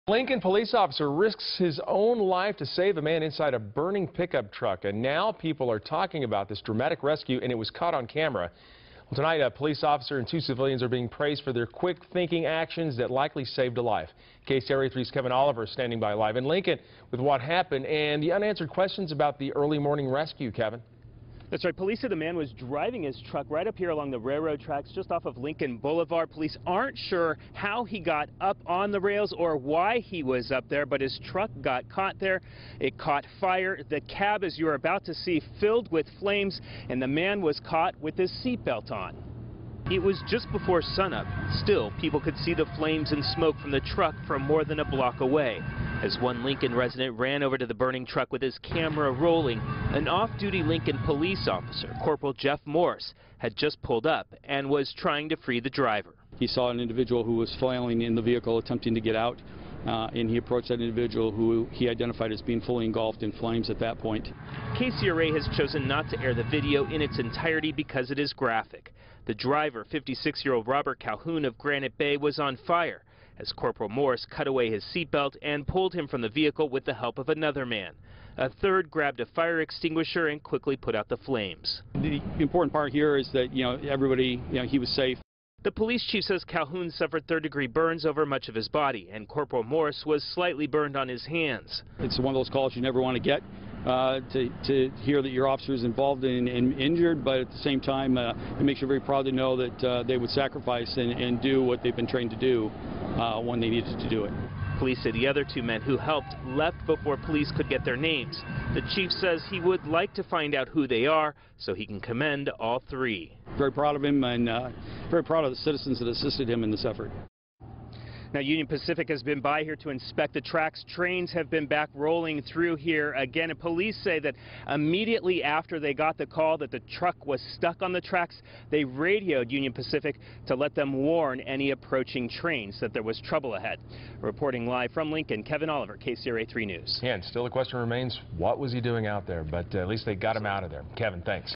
Lincoln police officer risks his own life to save a man inside a burning pickup truck, and now people are talking about this dramatic rescue, and it was caught on camera. Well, tonight, a police officer and two civilians are being praised for their quick-thinking actions that likely saved a life. KCRA 3's Kevin Oliver is standing by live in Lincoln with what happened and the unanswered questions about the early morning rescue. Kevin. That's right. Police said the man was driving his truck right up here along the railroad tracks just off of Lincoln Boulevard. Police aren't sure how he got up on the rails or why he was up there, but his truck got caught there. It caught fire. The cab, as you're about to see, filled with flames, and the man was caught with his seatbelt on. It was just before sunup. Still, people could see the flames and smoke from the truck from more than a block away. As one Lincoln resident ran over to the burning truck with his camera rolling, an off-duty Lincoln police officer, Corporal Jeff Morris, had just pulled up and was trying to free the driver. He saw an individual who was flailing in the vehicle attempting to get out, and he approached that individual who he identified as being fully engulfed in flames at that point. KCRA has chosen not to air the video in its entirety because it is graphic. The driver, 56-year-old Robert Calhoun of Granite Bay, was on fire as Corporal Morris cut away his seatbelt and pulled him from the vehicle with the help of another man. A third grabbed a fire extinguisher and quickly put out the flames. The important part here is that, everybody, he was safe. The police chief says Calhoun suffered third-degree burns over much of his body, and Corporal Morris was slightly burned on his hands. It's one of those calls you never want to get, to hear that your officer is involved and injured, but at the same time, it makes you very proud to know that they would sacrifice and do what they've been trained to do when they needed to do it. Police say the other two men who helped left before police could get their names. The chief says he would like to find out who they are so he can commend all three. Very proud of him and very proud of the citizens that assisted him in this effort. Now, Union Pacific has been by here to inspect the tracks. Trains have been back rolling through here again. And police say that immediately after they got the call that the truck was stuck on the tracks, they radioed Union Pacific to let them warn any approaching trains that there was trouble ahead. Reporting live from Lincoln, Kevin Oliver, KCRA 3 News. Yeah, and still the question remains, what was he doing out there? But at least they got him out of there. Kevin, thanks.